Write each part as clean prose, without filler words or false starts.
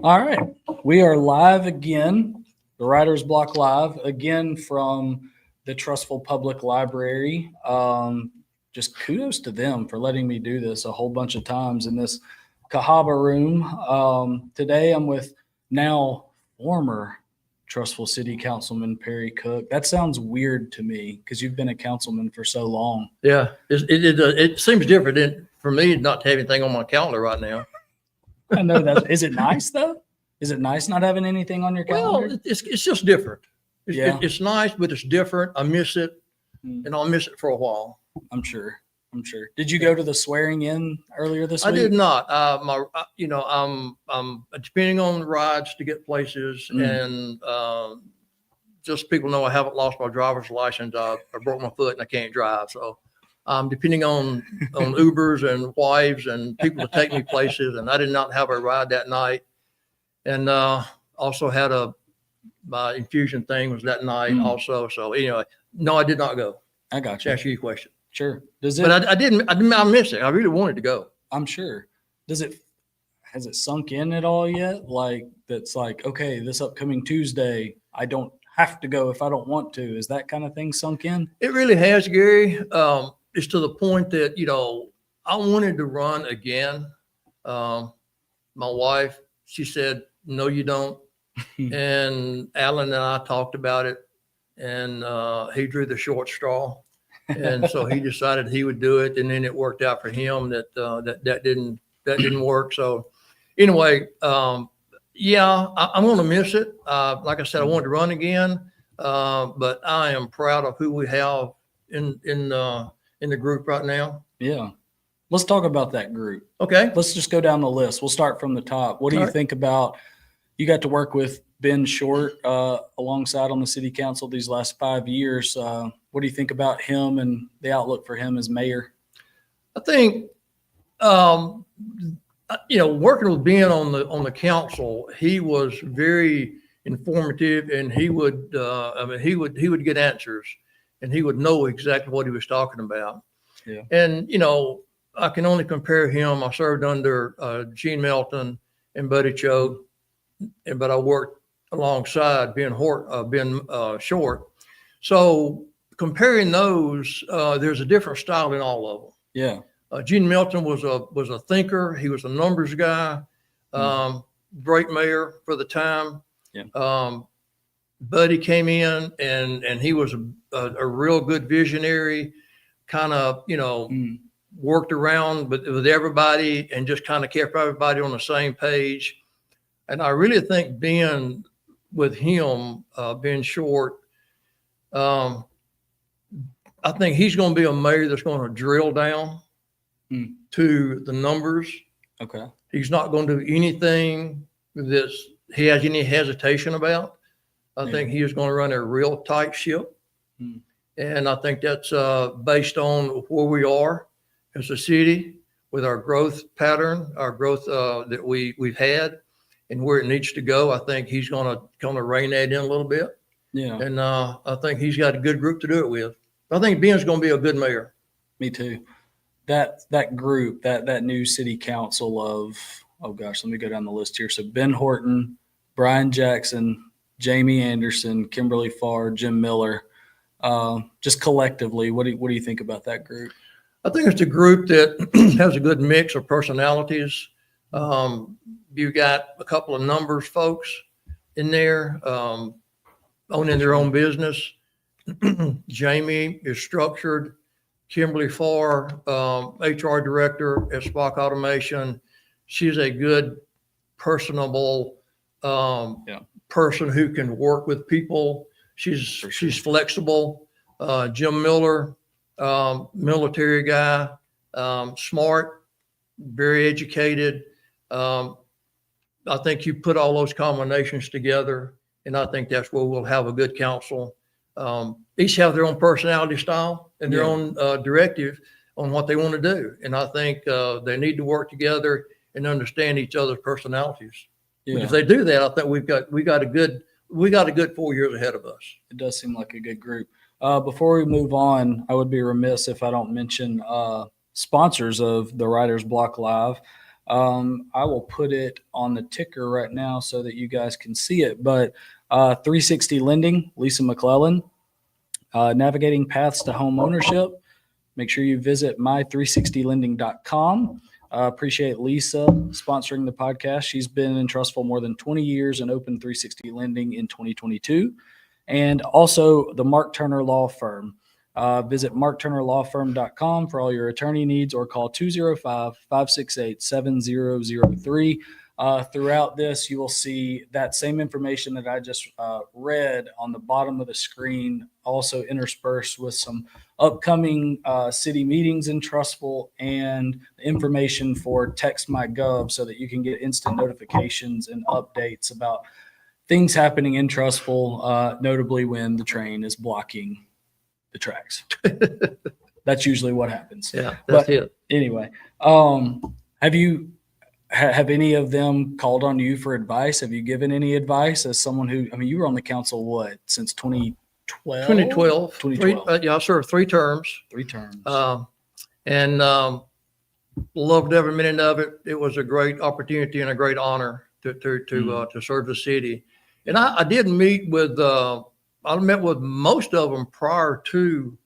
All right, we are live again, the Writer's Block live again from the Trussville Public Library. Just kudos to them for letting me do this a whole bunch of times in this Cahaba room. Today I'm with now former Trussville City Councilman Perry Cook. That sounds weird to me because you've been a councilman for so long. Yeah, it seems different for me not to have anything on my calendar right now. I know that. Is it nice though? Is it nice not having anything on your calendar? Well, it's just different. It's nice, but it's different. I miss it, and I'll miss it for a while. I'm sure. Did you go to the swearing in earlier this week? I did not. I'm depending on rides to get places, and just people know I haven't lost my driver's license. I broke my foot and I can't drive, so I'm depending on Ubers and wives and people to take me places. And I did not have a ride that night, and also had my infusion thing was that night also. So anyway, no, I did not go. I got To you. answer your question. Sure. But I didn't. I missed it. I really wanted to go. I'm sure. Has it sunk in at all yet? Like that's like, okay, this upcoming Tuesday, I don't have to go if I don't want to. Is that kind of thing sunk in? It really has, Gary. It's to the point that, I wanted to run again. My wife, she said, no, you don't. And Alan and I talked about it, and he drew the short straw. And so he decided he would do it. And then it worked out for him that didn't work. So anyway, yeah, I'm going to miss it. Like I said, I wanted to run again, but I am proud of who we have in the group right now. Yeah. Let's talk about that group. Okay. Let's just go down the list. We'll start from the top. What do you think about, you got to work with Ben Short alongside on the city council these last 5 years. What do you think about him and the outlook for him as mayor? I think, working with Ben on the council, he was very informative, and he would get answers, and he would know exactly what he was talking about. Yeah. And, I can only compare him. I served under Gene Melton and Buddy Choate, but I worked alongside Ben Short. So comparing those, there's a different style in all of them. Yeah. Gene Melton was a thinker. He was a numbers guy. Great mayor for the time. Yeah. Buddy came in and he was a real good visionary, kind of, worked around with everybody and just kind of kept everybody on the same page. And I really think Ben, with him, Ben Short, I think he's going to be a mayor that's going to drill down to the numbers. Okay. He's not going to do anything that he has any hesitation about. I think he is going to run a real tight ship. And I think that's based on where we are as a city with our growth pattern, our growth that we've had, and where it needs to go. I think he's going to rein that in a little bit. Yeah. And I think he's got a good group to do it with. I think Ben's going to be a good mayor. Me too. That group, that new city council of, oh gosh, let me go down the list here. So Ben Horton, Brian Jackson, Jamie Anderson, Kimberly Farr, Jim Miller. Just collectively, what do you think about that group? I think it's a group that has a good mix of personalities. You got a couple of numbers folks in there, owning their own business. Jamie is structured. Kimberly Farr, HR director at Spock Automation. She's a good, personable person who can work with people. She's flexible. Jim Miller, military guy, smart, very educated. I think you put all those combinations together, and I think that's where we'll have a good council. Each have their own personality style and their own directive on what they want to do. And I think they need to work together and understand each other's personalities. Yeah. If they do that, I think we got a good 4 years ahead of us. It does seem like a good group. Before we move on, I would be remiss if I don't mention sponsors of the Writer's Block Live. I will put it on the ticker right now so that you guys can see it. But 360 Lending, Lisa McClellan, Navigating Paths to Home Ownership. Make sure you visit my360lending.com. Appreciate Lisa sponsoring the podcast. She's been in Trussville more than 20 years and opened 360 Lending in 2022. And also the Mark Turner Law Firm. Visit markturnerlawfirm.com for all your attorney needs or call 205-568-7003. Throughout this, you will see that same information that I just read on the bottom of the screen, also interspersed with some upcoming city meetings in Trussville and information for Text My Gov so that you can get instant notifications and updates about things happening in Trussville, notably when the train is blocking the tracks. That's usually what happens. Yeah, that's it. Anyway, have any of them called on you for advice? Have you given any advice as someone who, I mean, you were on the council, since 2012? 2012. 2012. Yeah, I served 3 terms. 3 terms. And loved every minute of it. It was a great opportunity and a great honor to serve the city. And I did meet with, I met with most of them prior to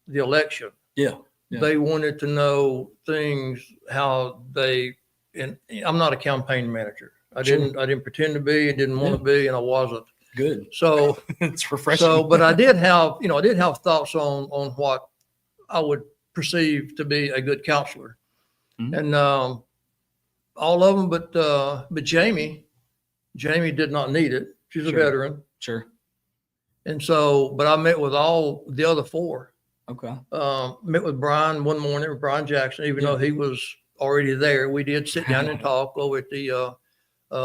the election. Yeah. They wanted to know things, how they, and I'm not a campaign manager. I didn't pretend to be, and didn't want to be, and I wasn't. Good. So it's refreshing. So, but I did have thoughts on what I would perceive to be a good counselor. Mm-hmm. And all of them, but Jamie did not need it. She's a veteran. Sure. And so, but I met with all the other 4. Okay. Met with Brian one morning, Brian Jackson, even though he was already there. We did sit down and talk over at the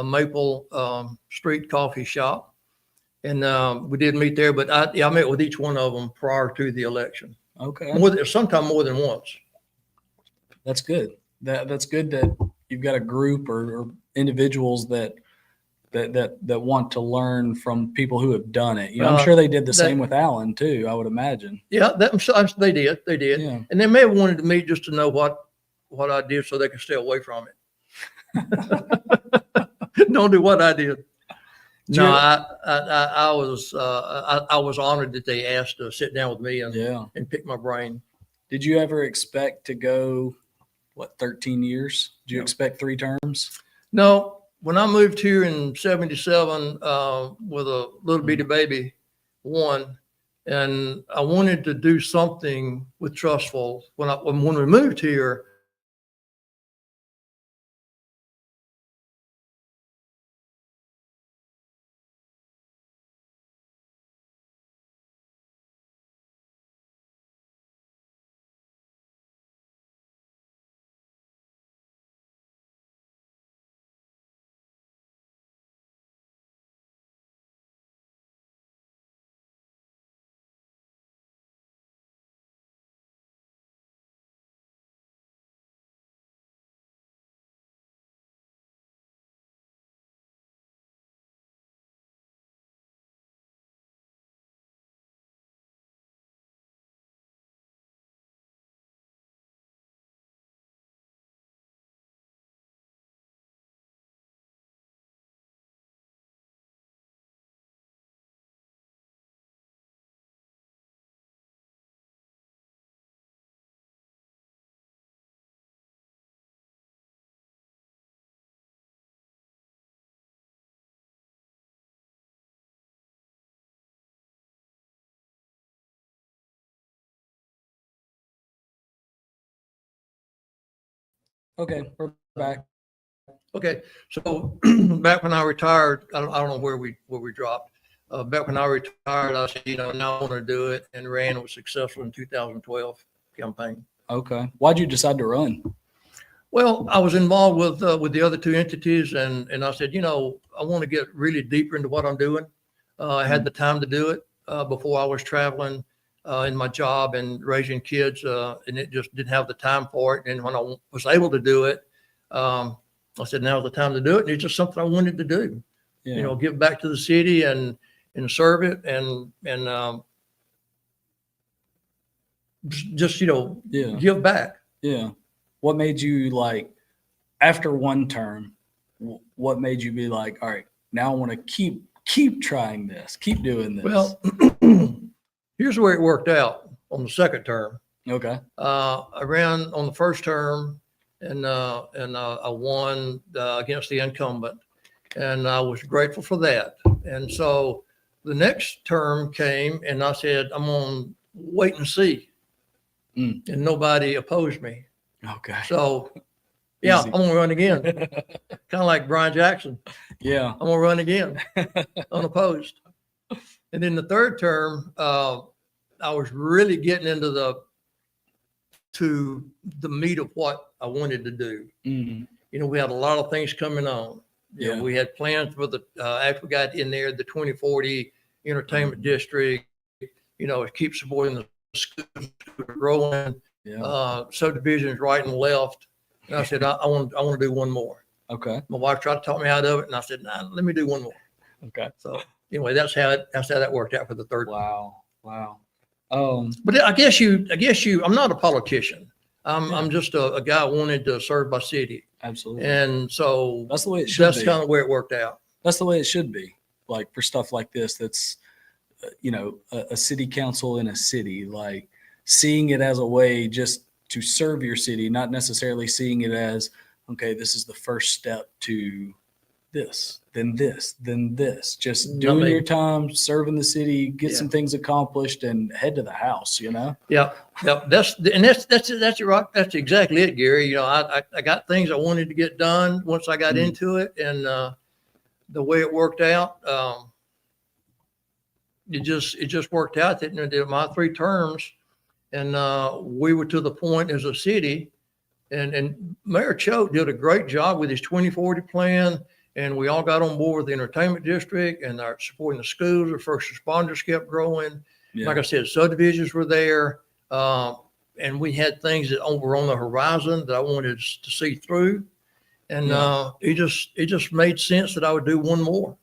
Maple Street Coffee Shop. And we did meet there, but I met with each one of them prior to the election. Okay. Sometimes more than once. That's good. That's good that you've got a group or individuals that want to learn from people who have done it. I'm sure they did the same with Alan too, I would imagine. Yeah, they did. Yeah. And they may have wanted to meet just to know what I did so they could stay away from it. Don't do what I did. No, I was honored that they asked to sit down with me and pick my brain. Did you ever expect to go, 13 years? Did you expect 3 terms? No. When I moved here in 77 with a little bitty baby, 1, and I wanted to do something with Trussville. When we moved here, Okay, we're back. okay. So back when I retired, I don't know where we dropped. Back when I retired, I said, now I want to do it, and ran. Was successful in 2012 campaign. Okay. Why'd you decide to run? Well, I was involved with the other 2 entities, and I said, I want to get really deeper into what I'm doing. I had the time to do it before I was traveling in my job and raising kids, and it just didn't have the time for it. And when I was able to do it, I said, now's the time to do it. And it's just something I wanted to do. Yeah. Give back to the city and serve it and just give back. Yeah. What made you after one term, what made you be like, all right, now I want to keep trying this, keep doing this? Well, here's where it worked out on the second term. Okay. I ran on the first term and I won against the incumbent, and I was grateful for that. And so the next term came and I said, I'm going to wait and see. And nobody opposed me. Okay. So yeah, Easy. I'm going to run again. Kind of like Brian Jackson. Yeah. I'm going to run again unopposed. And then the third term, I was really getting into the meat of what I wanted to do. Mhm. You know, we had a lot of things coming on. You know, Yeah. we had plans for the, after we got in there, the 2040 entertainment district, you know, keep supporting the schools growing, Yeah. subdivisions right and left. And I said, I want to do one more. Okay. My wife tried to talk me out of it, and I said, nah, let me do one more. Okay. So anyway, that's how that worked out for the third. Wow. Wow. But I guess I'm not a politician. I'm Yeah. just a guy who wanted to serve my city. Absolutely. And so That's the way it should that's be. kind of where it worked out. That's the way it should be. Like for stuff like this, that's, you know, a city council in a city, like seeing it as a way just to serve your city, not necessarily seeing it as, okay, this is the first step to this, then this, then this. Just doing your time, serving the city, get some things accomplished, and head to the house. You know. Yeah. That's right. That's exactly it, Gary. You know, I got things I wanted to get done once I got into it, and the way it worked out, it just worked out that my 3 terms, and we were to the point as a city, and Mayor Choate did a great job with his 2040 plan. And we all got on board with the entertainment district and our supporting the schools. The first responders kept growing. Yeah. Like I said, subdivisions were there. And we had things that were on the horizon that I wanted to see through. And it just made sense that I would do one more.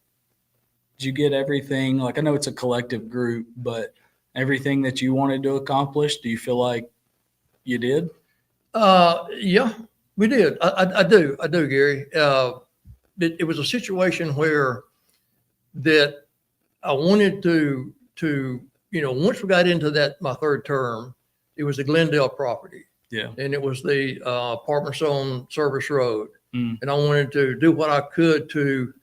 Did you get everything? Like, I know it's a collective group, but everything that you wanted to accomplish, do you feel like you did? Yeah, we did. I do, Gary. It was a situation where that I wanted to, you know, once we got into my third term, it was the Glendale property. Yeah. And it was the apartments on Service Road. Mm. And I wanted to do what I could to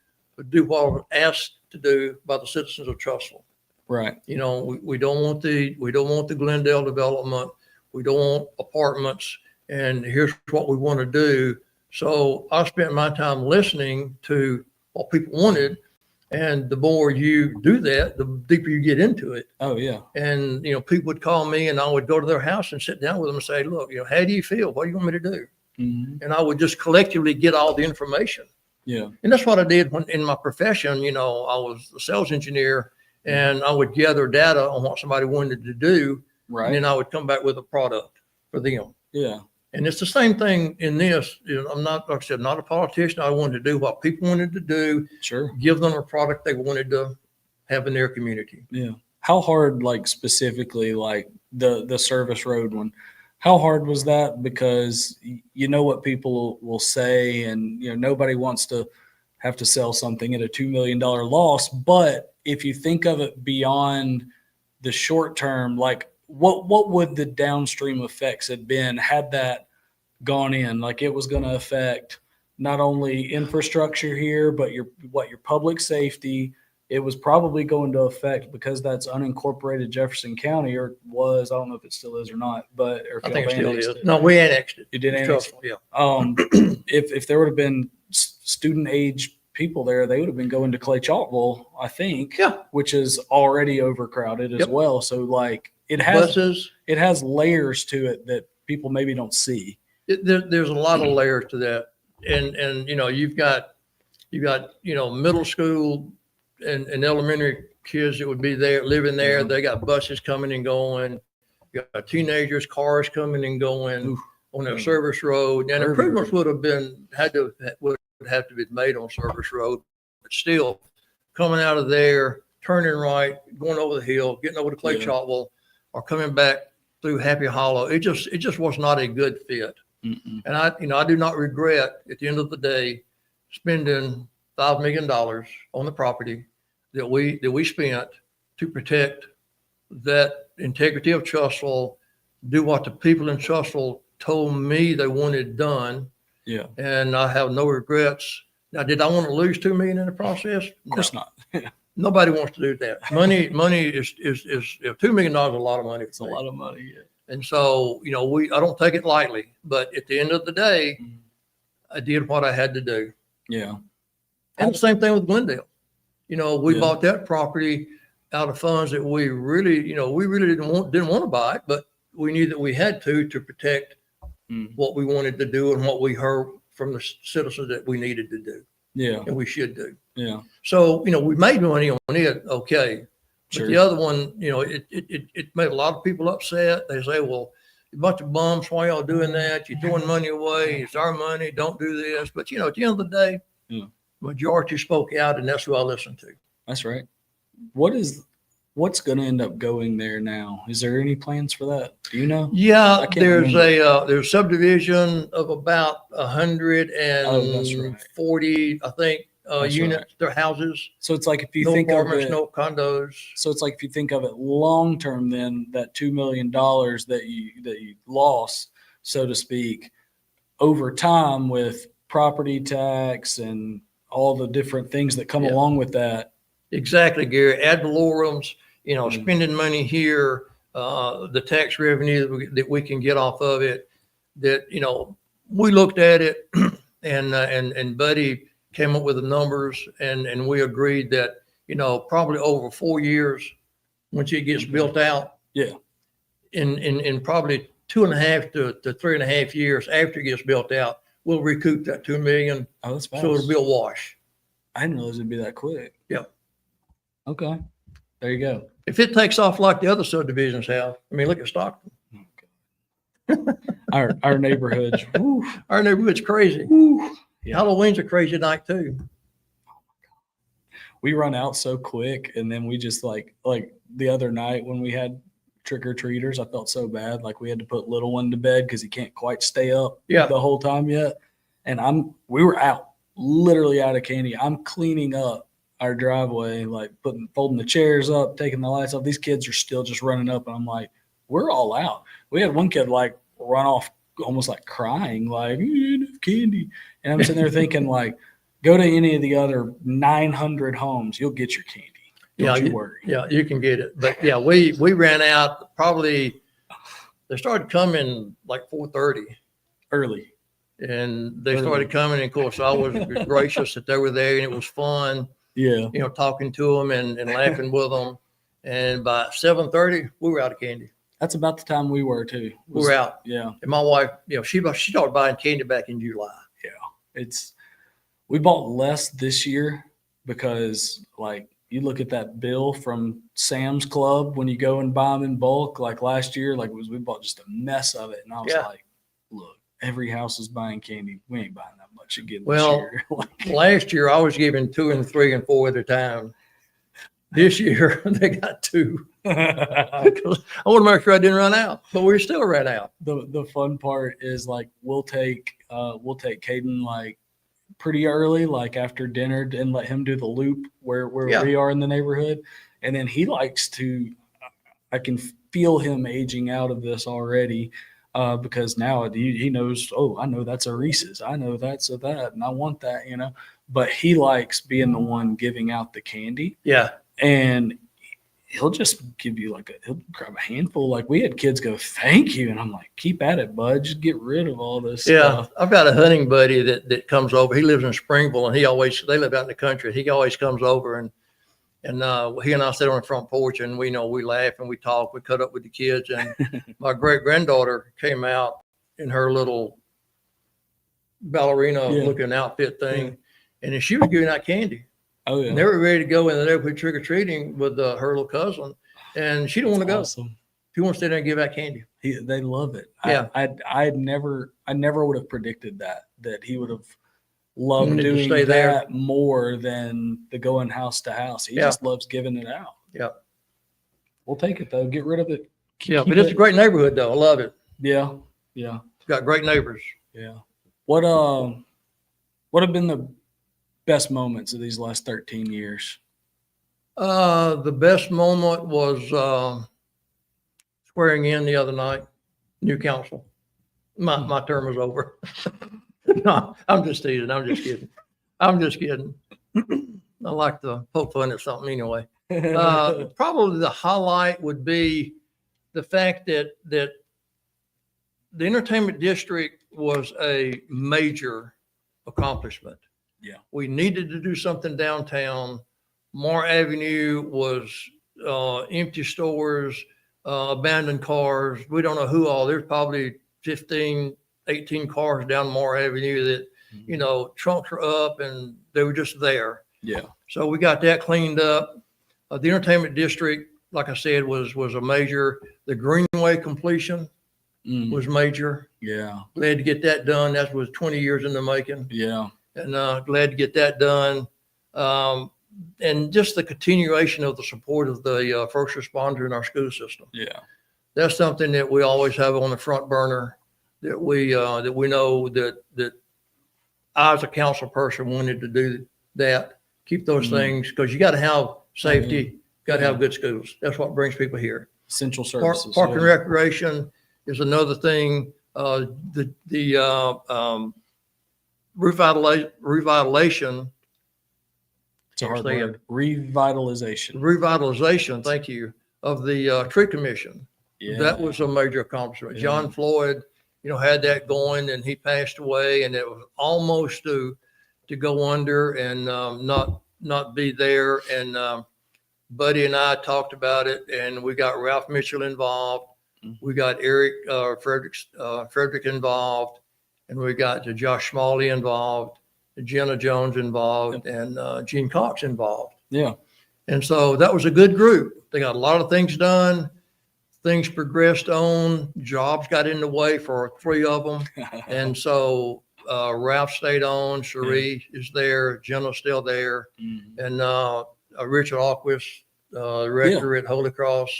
do what I was asked to do by the citizens of Trussville. Right. You know, we don't want the Glendale development. We don't want apartments. And here's what we want to do. So I spent my time listening to what people wanted. And the more you do that, the deeper you get into it. Oh, yeah. And, you know, people would call me and I would go to their house and sit down with them and say, look, you know, how do you feel? What do you want me to do? Mm-hmm. And I would just collectively get all the information. Yeah. And that's what I did when in my profession. You know, I was a sales engineer and I would gather data on what somebody wanted to do. Right. And then I would come back with a product for them. Yeah. And it's the same thing in this. You know, I'm not, like I said, not a politician. I wanted to do what people wanted to do. Sure. Give them a product they wanted to have in their community. Yeah. How hard, like specifically, like the service road one, how hard was that? Because you know what people will say, and you know nobody wants to have to sell something at a $2 million loss. But if you think of it beyond the short term, like what would the downstream effects have been had that gone in? Like it was going to affect not only infrastructure here, but your public safety. It was probably going to affect, because that's unincorporated Jefferson County, or was, I don't know if it still is or not, but or if I think it y'all still annexed is. it. No, we annexed it. You did It's annex it? Trussville, yeah. If there would have been student age people there, they would have been going to Clay Chalkville, I think. Yeah. Which is already overcrowded as Yep. well. So like it has Buses. it has layers to it that people maybe don't see. There's a lot of layers to that. And, you know, you've got, you know, middle school and elementary kids that would be there, living there. They got buses coming and going. You got teenagers, cars coming and going on their service road. And improvements would have to be made on service road, but still coming out of there, turning right, going over the hill, getting over to Clay Chalkville, or coming back through Happy Hollow. It just was not a good fit. Mm-mm. And I do not regret at the end of the day spending $5 million on the property that we spent to protect that integrity of Trussville, do what the people in Trussville told me they wanted done. Yeah. And I have no regrets. Now, did I want to lose 2 million in the process? Of course not. Nobody wants to do that. Money is $2 million is a lot of money. It's a lot of money. Yeah. And so, I don't take it lightly, but at the end of the day, I did what I had to do. Yeah. And the same thing with Glendale. We Yeah. bought that property out of funds that we really didn't want to buy it, but we knew that we had to protect what we wanted to do and what we heard from the citizens that we needed to do. Yeah. And we should do. Yeah. So, we made money on it. Okay. But Sure. the other one, it made a lot of people upset. They say, well, a bunch of bums, why y'all doing that? You're throwing money away. It's our money. Don't do this. But, at the end of the day, majority spoke out, and that's who I listened to. That's right. What's going to end up going there now? Is there any plans for that? Do you know? Yeah, I can't there's remember. there's subdivision of about 140, I think, That's units. right. They're houses. So it's like if you No think of apartments, it, no condos. so it's like if you think of it long term, then that $2 million that you lost, so to speak, over time with property tax and all the different things that come Yeah. along with that. Exactly, Gary. Ad valorem's, Mm. spending money here, the tax revenue that we can get off of it. That we looked at it, and Buddy came up with the numbers, and we agreed that probably over 4 years, once it gets built out, Yeah. in probably 2.5 to 3.5 years after it gets built out, we'll recoup that 2 million. Oh, that's fast. So it'll be a wash. I didn't realize it'd be that quick. Yeah. Okay. There you go. If it takes off like the other subdivisions have, look at Stockton. Our neighborhoods. Whew, Our neighborhood's crazy. whew. Yeah. Halloween's a crazy night too. We run out so quick, and then we just like the other night when we had trick or treaters, I felt so bad. Like we had to put little one to bed because he can't quite stay up Yeah. the whole time yet. And we were out, literally out of candy. I'm cleaning up our driveway, like folding the chairs up, taking the lights off. These kids are still just running up, and I'm like, we're all out. We had one kid like run off almost like crying, like, you didn't have candy. And I'm sitting there thinking, like, go to any of the other 900 homes, you'll get your candy. Don't you worry. Yeah, you can get it. But yeah, we ran out probably, they started coming like 4:30, Early. and they started coming. And of course, I was gracious that they were there, and it was fun, Yeah. talking to them and laughing with them. And by 7:30, we were out of candy. That's about the time we were too. We were out. Yeah. And my wife, she started buying candy back in July. We bought less this year because like you look at that bill from Sam's Club when you go and buy them in bulk, like last year, like we bought just a mess of it. And I was like, look, every house is buying candy. We ain't buying that much again this year. Last year I was giving 2 and 3 and 4 at a time. This year they got 2. I want to make sure I didn't run out, but we still ran out. The fun part is like we'll take Caden like pretty early, like after dinner, and let him do the loop where we are in the neighborhood. And then he likes to, I can feel him aging out of this already because now he knows, oh, I know that's a Reese's. I know that's a that, and I want that, But he likes being the one giving out the candy. Yeah. And he'll just give you he'll grab a handful. Like we had kids go, thank you. And I'm like, keep at it, bud. Just get rid of all this stuff. I've got a hunting buddy that comes over. He lives in Springville, and they live out in the country. He always comes over, and he and I sit on the front porch, and we laugh and we talk. We cut up with the kids, and my great granddaughter came out in her little ballerina looking outfit thing, and then she was giving out candy. Oh yeah. And they were ready to go in the neighborhood trick or treating with her little cousin, and she didn't want to go. Awesome. She wants to stay there and give out candy. They love it. Yeah. I never would have predicted that he would have loved Wanted to doing stay that there. more than the going house to house. He just loves giving it out. Yeah. We'll take it though. Get rid of it. Yeah, Keep but it's a great neighborhood though. I love it. Yeah. Yeah. got great neighbors. Yeah. What have been the best moments of these last 13 years? The best moment was swearing in the other night, new council. My term was over. No, I'm just teasing. I'm just kidding. I'm just kidding. I like to poke fun at something anyway. Probably the highlight would be the fact that the entertainment district was a major accomplishment. Yeah. We needed to do something downtown. Moore Avenue was empty stores, abandoned cars. We don't know who all. There's probably 15, 18 cars down Moore Avenue that, you know, trunks are up and they were just there. Yeah. So we got that cleaned up. The entertainment district, like I said, was a major. The Greenway completion was major. Yeah. Glad to get that done. That was 20 years in the making. Yeah. And glad to get that done. And just the continuation of the support of the first responder in our school system. Yeah. That's something that we always have on the front burner, that we know that I, as a council person, wanted to do that, keep those things, because you got to have safety, got to have good schools. That's what brings people here. Essential services. Park and recreation is another thing. The revitalization. It's a hard word. Revitalization. Revitalization, thank you, of the tree commission. Yeah. That was a major accomplishment. Yeah. John Floyd, you know, had that going, and he passed away, and it was almost to go under and not be there. And Buddy and I talked about it, and we got Ralph Mitchell involved. We got Eric Frederick involved, and we got Josh Smalley involved, Jenna Jones involved, and Gene Cox involved. Yeah. And so that was a good group. They got a lot of things done. Things progressed on. Jobs got in the way for 3 of them. And so Ralph stayed on. Cherie is there. Jenna's still there. And Richard Alquist, rector at Holy Cross,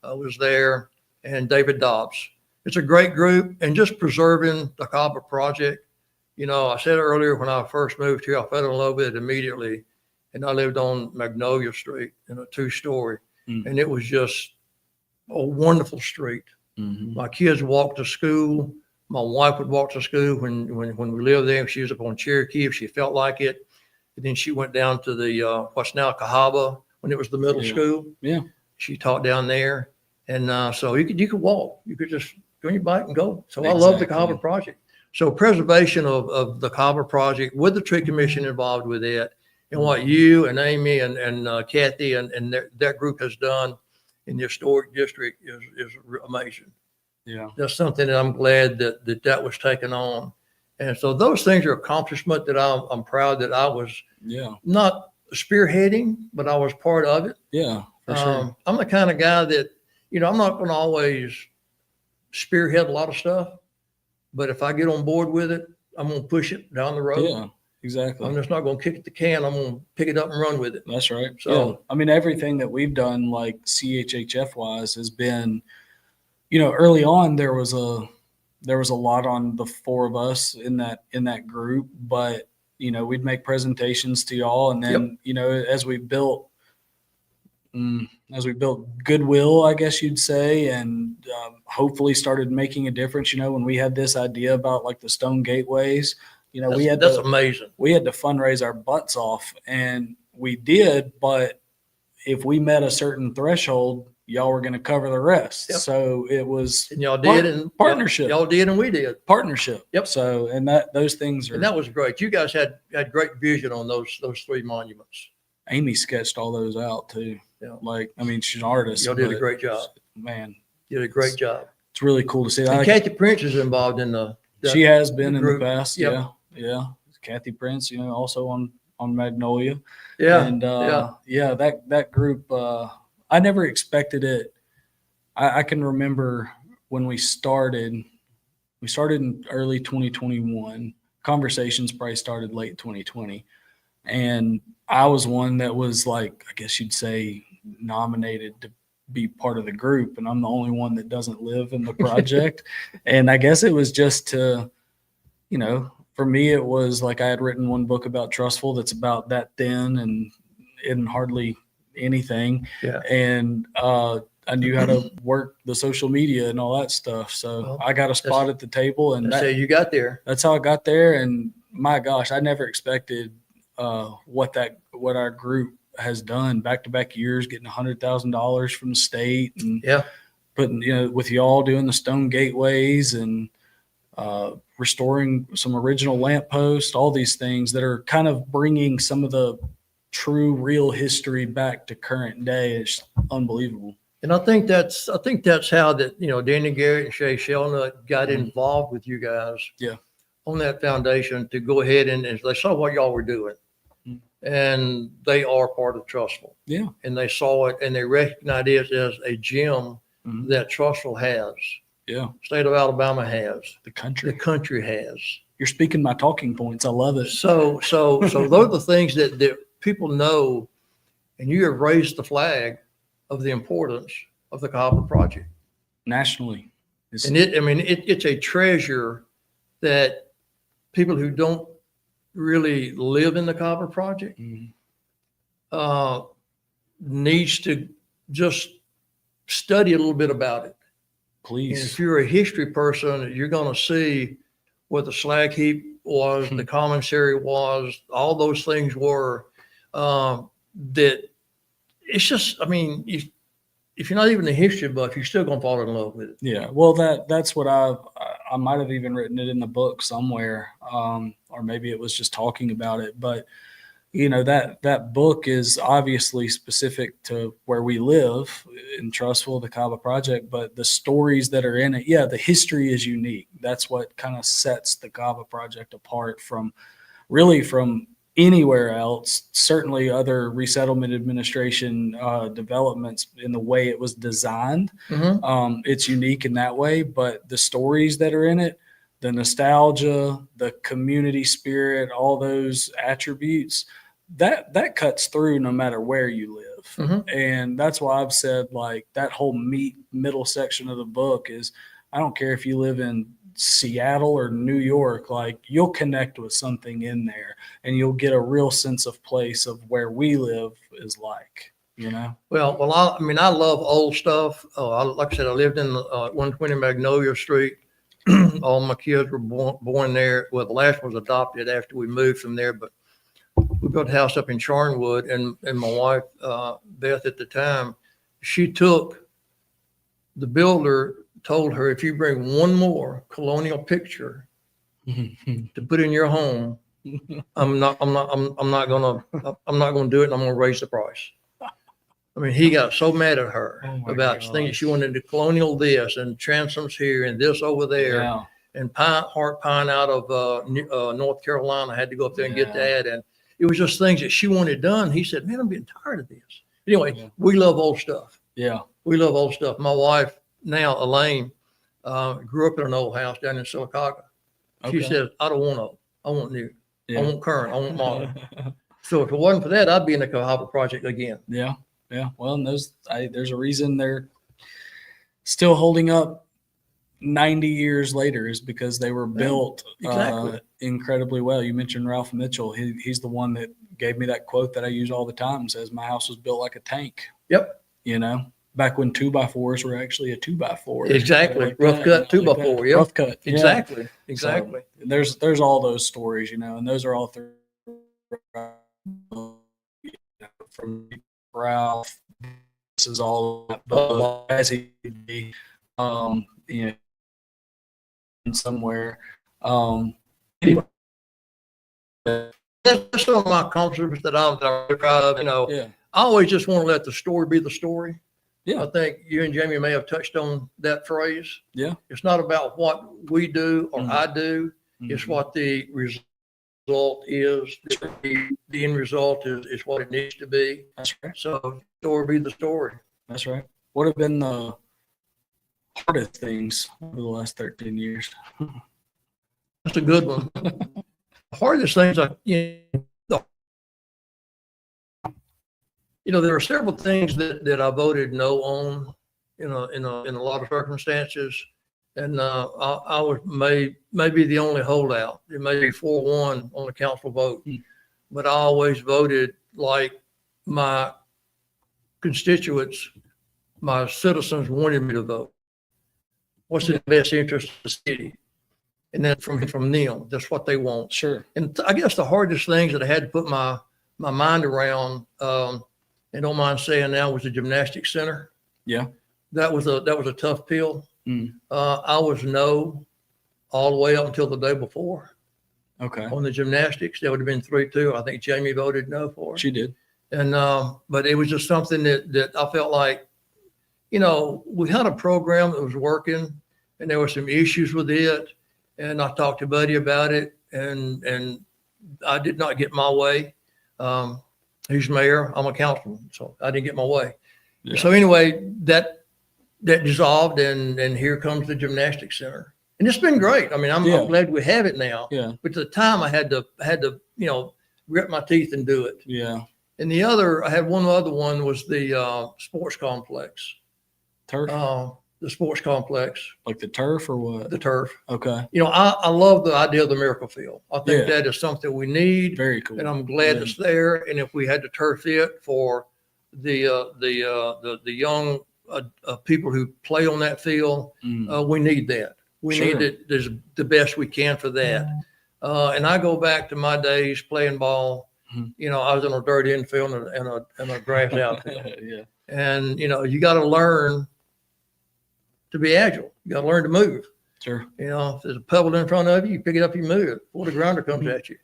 was there. And David Dobbs. It's a great group. And just preserving the Cobble project. You know, I said earlier, when I first moved here, I fell in love with it immediately. And I lived on Magnolia Street in a 2-story. And it was just a wonderful street. My kids walked to school. My wife would walk to school when we lived there. She was up on Cherokee if she felt like it. And then she went down to the what's now Cahaba when it was the middle school. Yeah. She taught down there. And so you could walk. You could just go on your bike and go. So I love the Cobble project. So preservation of the Cobble project with the tree commission involved with it, and what you and Amy and Kathy and that group has done in the historic district is amazing. Yeah. That's something that I'm glad that was taken on. And so those things are accomplishment that I'm proud that I was not spearheading, but I was part of it. Yeah, for sure. I'm the kind of guy that, you know, I'm not going to always spearhead a lot of stuff, but if I get on board with it, I'm going to push it down the road. Yeah, exactly. I'm just not going to kick the can. I'm going to pick it up and run with it. That's right. So, I mean, everything that we've done, like CHHF wise, has been, you know, early on there was a lot on the 4 of us in that group, but you know, we'd make presentations to y'all, and then you know, as we built goodwill, I guess you'd say, and hopefully started making a difference. You know, when we had this idea about like the stone gateways, you know, that's amazing. We had to fundraise our butts off, and we did. But if we met a certain threshold, y'all were going to cover the rest. Yep. So it was, and y'all did, and partnership. Y'all did, and we did partnership. Yep. So, and those things are, and that was great. You guys had great vision on those 3 monuments. Amy sketched all those out too. Yeah. Like, I mean, she's an artist. Y'all did a great job. Man, did a great job. It's really cool to see. And Kathy Prince is involved in the. She has been in the past. Yep. Yeah. Kathy Prince, you know, also on Magnolia. Yeah. And that group, I never expected it. I can remember when we started in early 2021. Conversations probably started late 2020. And I was one that was like, I guess you'd say, nominated be part of the group, and I'm the only one that doesn't live in the project. And I guess it was just to, you know, for me, it was like I had written one book about Trussville that's about that thin and in hardly anything. Yeah. And I knew how to work the social media and all that stuff. So Well, I got a spot at the table, and That's how you got there. that's how I got there. And my gosh, I never expected what our group has done back to back years, getting $100,000 from the state, and Yeah. putting, you know, with y'all doing the stone gateways and restoring some original lampposts, all these things that are kind of bringing some of the true real history back to current day. It's unbelievable. And I think that's how that, you know, Danny Garrett and Shay Shelnut got involved with you guys. Yeah. On that foundation to go ahead and they saw what y'all were doing. Mhm. And they are part of Trussville. Yeah. And they saw it and they recognized it as a gem Mhm. that Trussville has. Yeah. State of Alabama has. The The country. country has. You're speaking my talking points. I love it. So those are the things that people know, and you have raised the flag of the importance of the Copper Project. Nationally. It's, And it's a treasure that people who don't really live in the Copper Project Mhm. needs to just study a little bit about it. And Please. if you're a history person, you're going to see what the slag heap was, the commissary was, all those things were, that it's just, I mean, if you're not even a history buff, you're still going to fall in love with it. Yeah. Well, that's what I might have even written it in the book somewhere. Or maybe it was just talking about it, but you know, that book is obviously specific to where we live in Trussville, the Cava Project, but the stories that are in it, yeah, the history is unique. That's what kind of sets the Cava Project apart from anywhere else. Certainly other resettlement administration developments in the way it was designed. Mm-hmm. It's unique in that way, but the stories that are in it, the nostalgia, the community spirit, all those attributes, that cuts through no matter where you live. Mm-hmm. And that's why I've said, like, that whole middle section of the book is, I don't care if you live in Seattle or New York, like, you'll connect with something in there and you'll get a real sense of place of where we live is like, you know? Well, I love old stuff. Like I said, I lived in 120 Magnolia Street. All my kids were born there. Well, the last one was adopted after we moved from there, but we built a house up in Charnwood, and my wife, Beth, at the time, she took the builder, told her, if you bring one more colonial picture to put in your home, I'm not gonna do it, and I'm gonna raise the price. I mean, he got so mad at her about things she wanted to colonial this and transoms here and this over there. Yeah. And heart pine out of North Carolina. I had to go up there and get that. And it was just things that she wanted done. He said, man, I'm getting tired of this. Anyway, we love old stuff. Yeah. We love old stuff. My wife now, Elaine, grew up in an old house down in Silicaca. She Okay. says, I don't want old. I want new. Yeah. I want current. I want modern. So if it wasn't for that, I'd be in the Cahaba Project again. Yeah. Yeah. Well, and there's a reason they're still holding up 90 years later, is because they were built exactly. Incredibly well. You mentioned Ralph Mitchell. He's the one that gave me that quote that I use all the time. Says, my house was built like a tank. Yep. You know, back when 2x4s were actually a 2x4. Exactly. Like rough cut 2x4. Yep. Rough cut. Yeah. Exactly. Exactly. So there's all those stories, you know, and those are all through from Ralph. This is all as he be, you know, somewhere. Anyway. That's some of my accomplishments that I'm proud of. You know, Yeah. I always just want to let the story be the story. Yeah. I think you and Jamie may have touched on that phrase. Yeah. It's not about what we do or I do. Mhm. It's what the result is. The end result is what it needs to be. That's right. So story be the story. That's right. What have been the hardest things over the last 13 years? That's a good one. The hardest things There are several things that I voted no on, in a lot of circumstances. And I was maybe the only holdout. It may be 4-1 on the council vote, but I always voted like my constituents, my citizens wanted me to vote. What's in the best interest of the city? And then from them, that's what they want. Sure. And I guess the hardest things that I had to put my mind around, and don't mind saying now, was the gymnastics center. Yeah. That was a tough pill. Mm. I was no all the way up until the day before. Okay. On the gymnastics. That would have been 3-2. I think Jamie voted no for it. She did. And but it was just something that I felt like, we had a program that was working, and there were some issues with it. And I talked to Buddy about it, and I did not get my way. He's mayor, I'm a councilman, so I didn't get my way. Yeah. So anyway, that dissolved, and here comes the gymnastics center, and it's been great. I mean, I'm glad we have it now. Yeah. But at the time, I had to grit my teeth and do it. Yeah. And I had one other one, was the sports complex. Turf? The sports complex. Like the turf or what? The turf. Okay. I love the idea of the Miracle Field. I think Yeah. that is something we need. Very cool. And I'm glad it's there. And if we had to turf it for the young people who play on that field, we need that. We Sure. need it. There's the best we can for that. And I go back to my days playing ball. Mhm. I was in a dirt infield and a grass outfield. Yeah. And you got to learn to be agile. You got to learn to move. Sure. If there's a pebble in front of you, you pick it up, you move it before the grounder comes at you.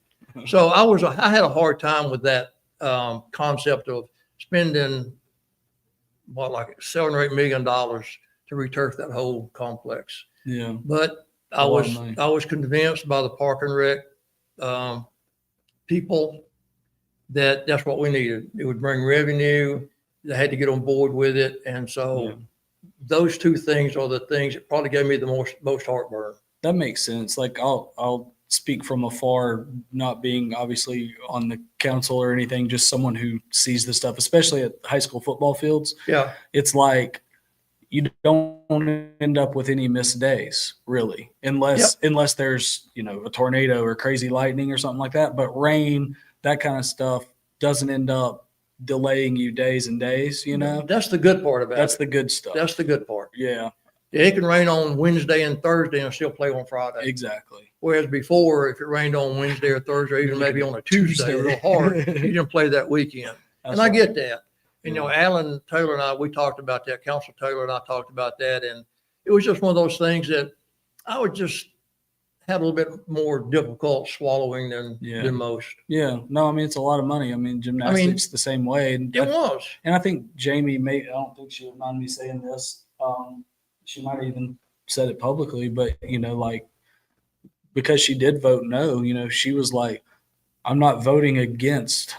So I had a hard time with that concept of spending like $7 or $8 million to returf that whole complex. Yeah. But A lot of money. I was convinced by the Park and Rec people that that's what we needed. It would bring revenue. They had to get on board with it, and so those two things are the things that probably gave me the most heartburn. That makes sense. Like I'll speak from afar, not being obviously on the council or anything, just someone who sees this stuff, especially at high school football fields. Yeah. It's like you don't end up with any missed days, really, unless there's, a tornado or crazy lightning or something like that. But rain, that kind of stuff doesn't end up delaying you days and days, That's the good part about That's it. the good stuff. That's the good part. Yeah, It can rain on Wednesday and Thursday and still play on Friday. exactly. Whereas before, if it rained on Wednesday or Thursday, or even maybe on a Tuesday real hard, you didn't play that weekend. And I get that. And, Alan Taylor and I, we talked about that. Council Taylor and I talked about that. And it was just one of those things that I would just have a little bit more difficult swallowing than most. Yeah. No, I mean, it's a lot of money. I mean, gymnastics the same way. And It was. And I think Jamie I don't think she would mind me saying this. She might have even said it publicly, but, because she did vote no, she was like, I'm not voting against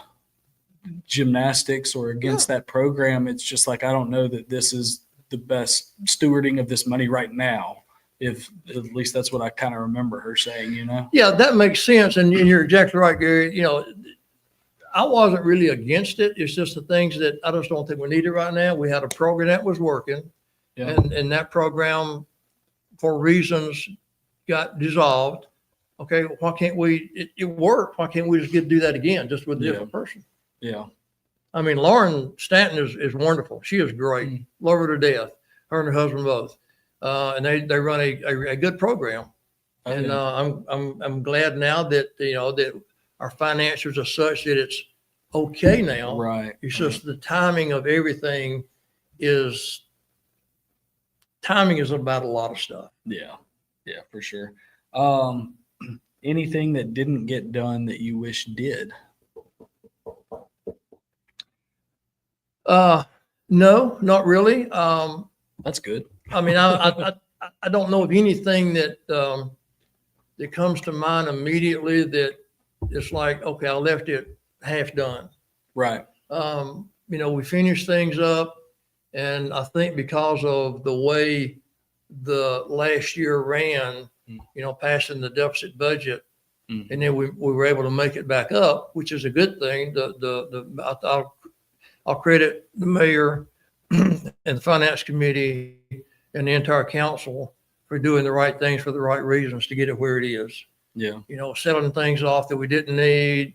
gymnastics or against that program. It's just like, I don't know that this is the best stewarding of this money right now. If at least that's what I kind of remember her saying, Yeah, that makes sense. And you're exactly right, Gary. I wasn't really against it. It's just the things that I just don't think we needed right now. We had a program that was working, and that program, for reasons, got dissolved. Okay, why can't it worked. Why can't we just do that again, just with a different person? Yeah. I mean, Lauren Stanton is wonderful. She is great. Love her to death. Her and her husband both. And they run a good program. And I'm glad now that, that our finances are such that it's okay now. Right. It's just the timing of everything is about a lot of stuff. Yeah. Yeah, for sure. Anything that didn't get done that you wish did? No, not really. That's good. I mean, I don't know of anything that that comes to mind immediately that it's like, okay, I left it half done. Right. We finished things up, and I think because of the way the last year ran, passing the deficit budget, and then we were able to make it back up, which is a good thing. I'll credit the mayor and the finance committee and the entire council for doing the right things for the right reasons to get it where it is. Yeah. You know, selling things off that we didn't need.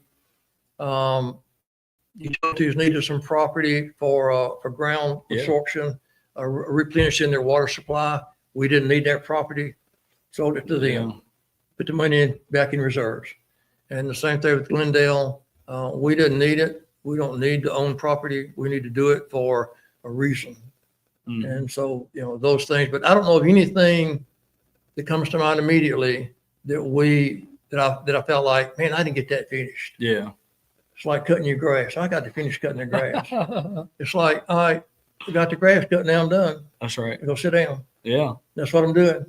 Utilities needed some property for ground Yeah. absorption, replenishing their water supply. We didn't need that property, sold it to them, Yeah. put the money back in reserves. And the same thing with Glendale. We didn't need it. We don't need to own property. We need to do it for a reason. Mhm. And so, you know, those things, but I don't know of anything that comes to mind immediately that I felt like, man, I didn't get that finished. Yeah. It's like cutting your grass. I got to finish cutting the grass. It's like, all right, I got the grass cut, now I'm done. That's right. Go sit down. Yeah. That's what I'm doing.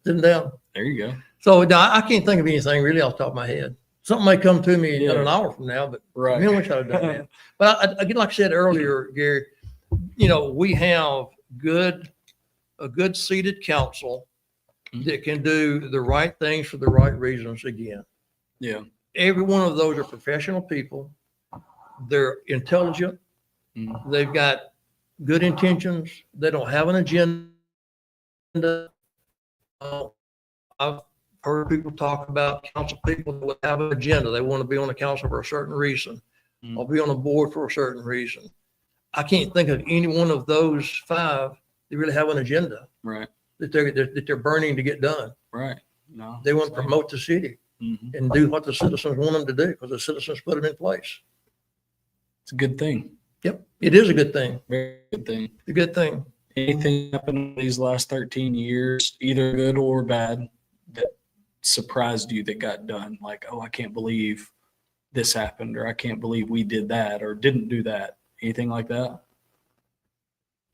Sitting down. There you go. So I can't think of anything really off the top of my head. Something may come to me Yeah. in an hour from now, but I Right. mean, I wish I'd have done that. But again, like I said earlier, Gary, you know, we have a good seated council that can do the right things for the right reasons again. Yeah. Every one of those are professional people. They're intelligent. Mhm. They've got good intentions. They don't have an agenda. I've heard people talk about council people that would have an agenda. They want to be on the council for a certain reason, or be on a board for a certain reason. I can't think of any one of those five that really have an agenda Right. that they're burning to get done. Right. No. They want to promote the city Mhm. and do what the citizens want them to do because the citizens put them in place. It's a good thing. Yep, it is a good thing. Very good thing. A good thing. Anything happened in these last 13 years, either good or bad, that surprised you that got done? Like, oh, I can't believe this happened, or I can't believe we did that or didn't do that. Anything like that?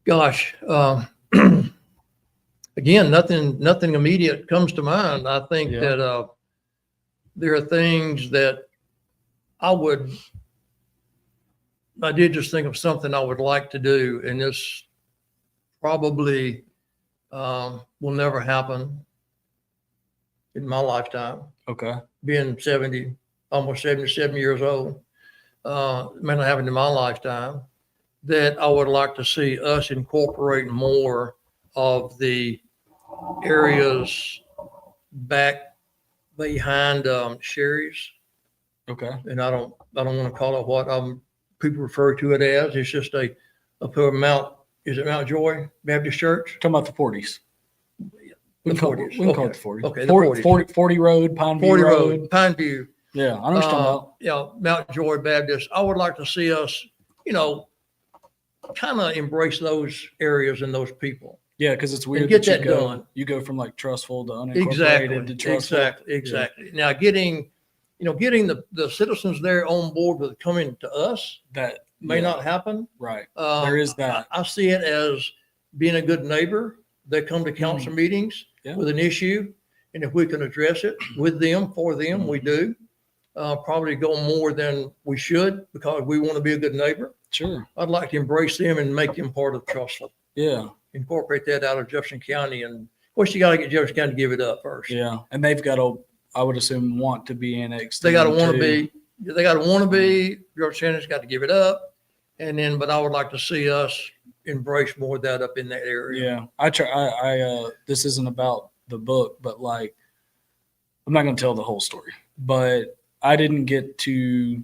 Gosh, again, nothing immediate comes to mind. I think Yeah. that there are things that I did just think of something I would like to do, and this probably will never happen in my lifetime. Okay. Being 70, almost 77 years old, may not happen in my lifetime, that I would like to see us incorporate more of the areas back behind Sherry's. Okay. And I don't want to call it what people refer to it as. It's just up here is it Mount Joy Baptist Church? Talking about the 40s. We The can call 40s. it Okay. the 40s. Okay, the 40, 40s. 40 Road, Pine View 40 Road. Road, Pine View. Yeah, I know what you're talking about. Yeah, Mount Joy Baptist. I would like to see us, you know, kind of embrace those areas and those people. Yeah, because it's weird get that that you go, done. you go from like Trussville to unincorporated to Trussville. Exactly. Now getting the citizens there on board with coming to us That may not happen. Right. There is that. I see it as being a good neighbor. They come to council meetings Yeah. with an issue, and if we can address it with them, for them, we do. Probably go more than we should because we want to be a good neighbor. Sure. I'd like to embrace them and make them part of Trussville. Yeah. Incorporate that out of Jefferson County, and of course you got to get Jefferson County to give it up first. Yeah. And they've got to, I would assume, want to be annexed. They got to want to too. be. They got to want to be. Jefferson County's got to give it up, and then. But I would like to see us embrace more of that up in that area. Yeah. I try. This isn't about the book, but like, I'm not going to tell the whole story, but I didn't get to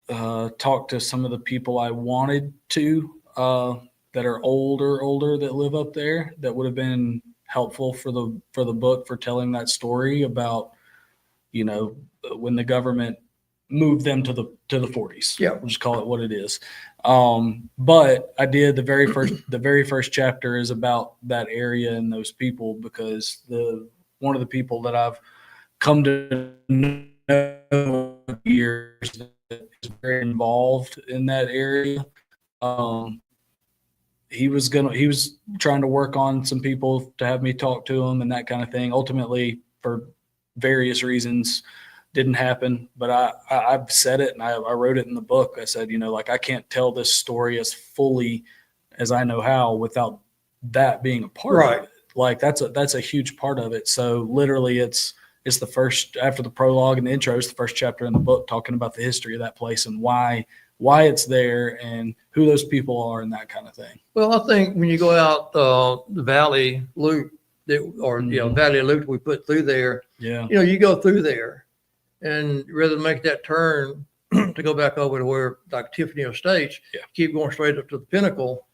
talk to some of the people I wanted to that are older that live up there that would have been helpful for the book, for telling that story about, you know, when the government moved them to the 40s. Yeah. We'll just call it what it is. But I did the very first chapter is about that area and those people, because one of the people that I've come to know over the years that is very involved in that area. He was trying to work on some people to have me talk to him and that kind of thing. Ultimately, for various reasons, didn't happen. But I've said it, and I wrote it in the book. I said, you know, like, I can't tell this story as fully as I know how without that being a part Right. of it. Like, that's a huge part of it. So literally, it's the first, after the prologue and the intro, it's the first chapter in the book talking about the history of that place and why why it's there and who those people are and that kind of thing. Well, I think when you go out the Valley Loop, Valley Loop we put through there, Yeah. you go through there, and rather than make that turn to go back over to where like Tiffany Estates, keep going straight up to the Pinnacle.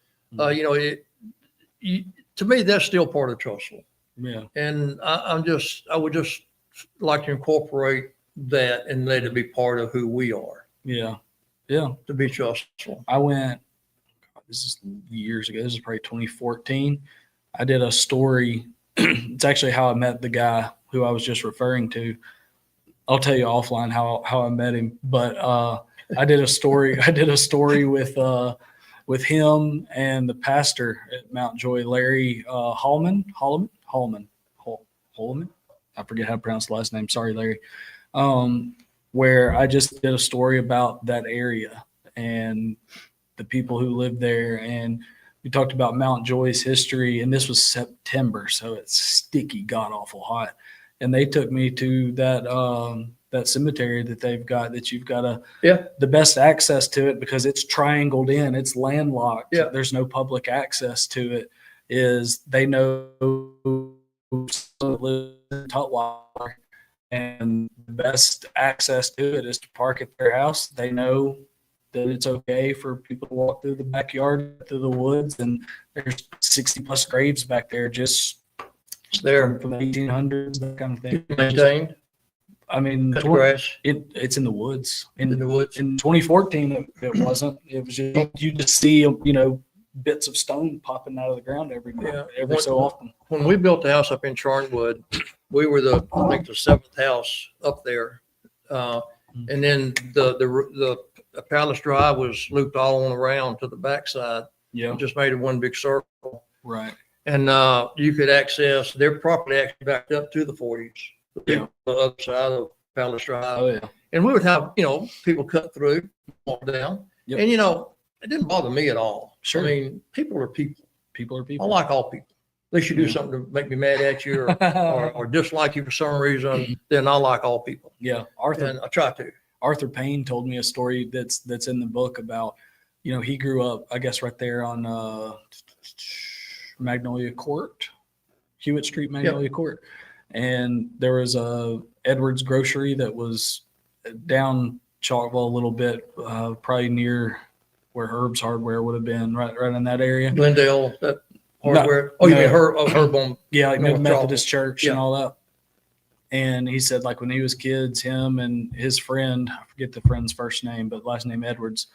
To me, that's still part of Trussville. Yeah. And I would just like to incorporate that and let it be part of who we are. Yeah. Yeah. To be Trussville. I went, this is years ago. This is probably 2014. I did a story. It's actually how I met the guy who I was just referring to. I'll tell you offline how I met him, but I did a story. I did a story with him and the pastor at Mount Joy, Larry Holman. I forget how to pronounce the last name. Sorry, Larry. Where I just did a story about that area and the people who live there, and we talked about Mount Joy's history. And this was September, so it's sticky, god awful hot. And they took me to that cemetery that they've got, that you've got the best access to it because it's triangled in, it's landlocked. Yeah. There's no public access to it. They know live in Tutwiler, and the best access to it is to park at their house. They know that it's okay for people to walk through the backyard, through the woods, and there's 60 plus graves back there just there from the 1800s, that kind of thing. Maintained. I mean, Cut grass. It's in the woods. In the woods. In 2014, it wasn't. It was just, you just see, bits of stone popping out of the ground every so often. When we built the house up in Charnwood, we were the seventh house up there, and then the Palace Drive was looped all on around to the backside. Yeah, just made it one big circle. Right. And you could access their property actually backed up to the 40s. The other side of Palace Drive. Oh yeah. And we would have people cut through, walk down, and it didn't bother me at all. Sure. I mean, people are people. People are people. I like all people. They should do something to make me mad at you or dislike you for some reason. Then I like all people. Yeah, And I try to. Arthur Payne told me a story that's in the book about, he grew up, I guess, right there on Magnolia Court, Hewitt Street, Magnolia Court. And there was a Edwards grocery that was down Chalkville a little bit, probably near where Herb's Hardware would have been, right in that area. Glendale, that hardware. You mean Herb on? Yeah, like North Methodist Church and Yeah. all that. And he said, like, when he was kids, him and his friend, I forget the friend's first name, but last name Edwards,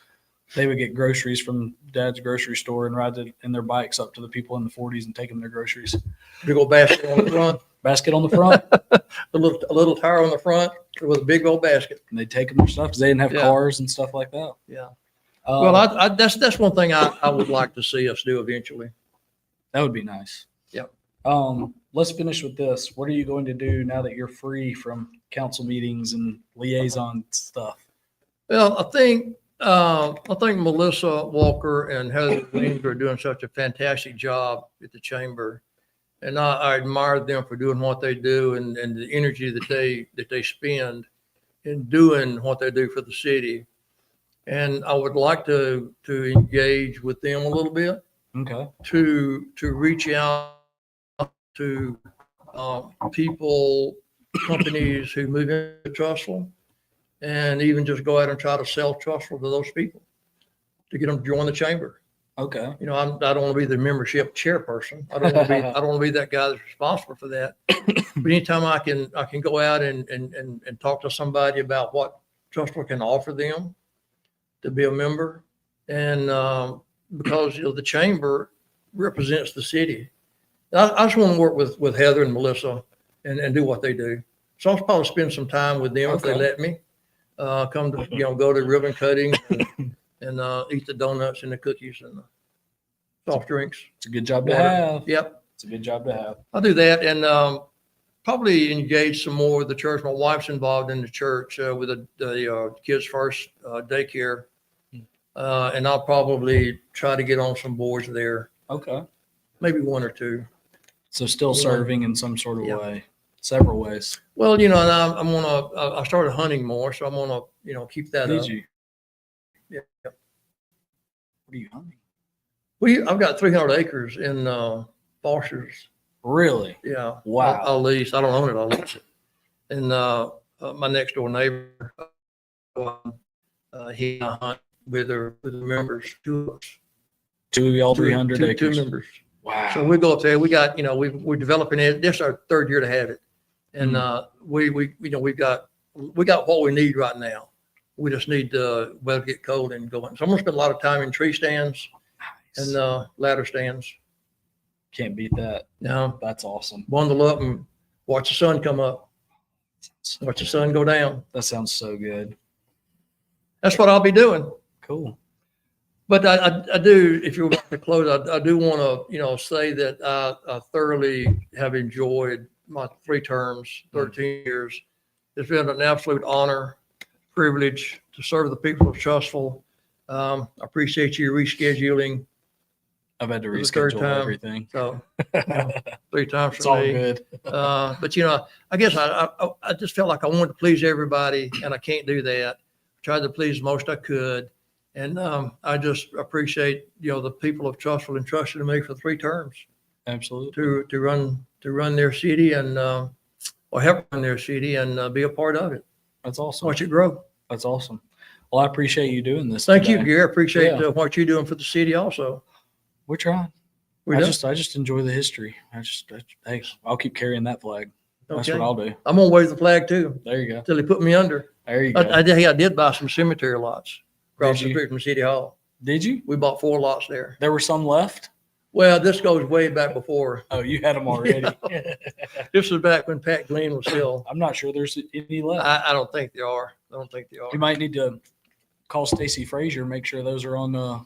they would get groceries from Dad's grocery store and ride in their bikes up to the people in the 40s and take them their groceries. Big old basket on the front. Basket on the front. a little tire on the front with a big old basket. And they take them their stuff because they didn't have cars and stuff like that. Yeah. Well, that's one thing I would like to see us do eventually. That would be nice. Yep. Let's finish with this. What are you going to do now that you're free from council meetings and liaison stuff? Well, I think Melissa Walker and Heather Williams are doing such a fantastic job at the chamber, and I admire them for doing what they do and the energy that they spend in doing what they do for the city. And I would like to engage with them a little bit. Okay. To reach out to people, companies who move into Trussville, and even just go out and try to sell Trussville to those people to get them to join the chamber. Okay. I don't want to be the membership chairperson. I don't want to be that guy that's responsible for that. But anytime I can go out and talk to somebody about what Trussville can offer them to be a member, and because the chamber represents the city. I just want to work with Heather and Melissa and do what they do. So I'll probably spend some time with them if they let me. Come to go to ribbon cutting and eat the donuts and the cookies and the soft drinks. It's a good job to have. Yep, it's a good job to have. I'll do that and probably engage some more with the church. My wife's involved in the church with the Kids First daycare. And I'll probably try to get on some boards there. Okay. Maybe one or two. So still serving in some sort of way, several ways. Well, and I started hunting more, so I'm gonna, keep that up. You? Yeah. are you hunting? I've got 300 acres in Foster's. Really? Yeah. Wow. I'll lease. I don't own it. I'll lease it. And my next door neighbor, he and I hunt with the members, two of us. Two of y'all, 300 two acres. members. Wow. So we go up there. We got, we're developing it. This is our third year to have it, and we've got what we need right now. We just need to get cold and going. So I'm gonna spend a lot of time in tree stands Nice. and ladder stands. Can't beat that. Now That's awesome. bundle up and watch the sun come up, watch the sun go down. That sounds so good. That's what I'll be doing. Cool. But I do, if you're about to close, I do want to, say that I thoroughly have enjoyed my 3 terms, 13 years. It's been an absolute honor, privilege to serve the people of Trussville. I appreciate you rescheduling. I've had to For the third reschedule time. everything. So 3 times It's for all me. good. But I guess I just felt like I wanted to please everybody, and I can't do that. Tried to please the most I could. And I just appreciate, the people of Trussville entrusted me for 3 terms Absolutely. to run their city and or help run their city and be a part of it. That's awesome. Watch it grow. That's awesome. Well, I appreciate you doing this. Thank you, today. Gary. Appreciate Yeah. what you're doing for the city also. We're trying. We I done? just enjoy the history. Hey, I'll keep carrying that flag. That's Okay. what I'll do. I'm gonna wave the flag too There you go. till he put me under. There you go. I did buy some cemetery lots across Did the you? street from City Hall. Did you? We bought 4 lots there. There were some left. Well, this goes way back before. Oh, you had them already. This was back when Pat Glenn was still. I'm not sure there's any left. I don't think there are. I don't think there are. You might need to call Stacy Frazier, make sure those are on the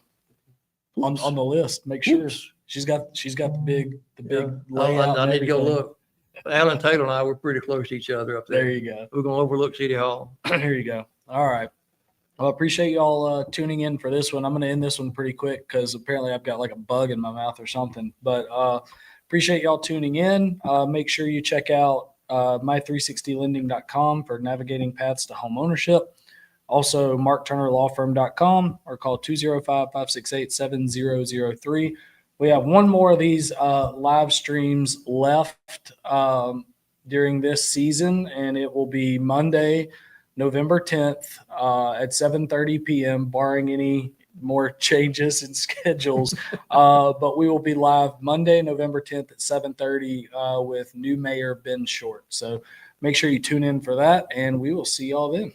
list. Make sure Oops. she's got the big Yeah. layout. I and need to go everything. look. Alan Taylor and I were pretty close to each other up there. There you go. We're gonna overlook City Hall. There you go. All right. Well, I appreciate y'all tuning in for this one. I'm going to end this one pretty quick because apparently I've got like a bug in my mouth or something. But appreciate y'all tuning in. Make sure you check out my360lending.com for navigating paths to home ownership. Also, markturnerlawfirm.com or call 205-568-7003. We have one more of these live streams left during this season, and it will be Monday, November 10th at 7:30 p.m., barring any more changes in schedules. But we will be live Monday, November 10th at 7:30 with new Mayor Ben Short. So make sure you tune in for that, and we will see y'all then.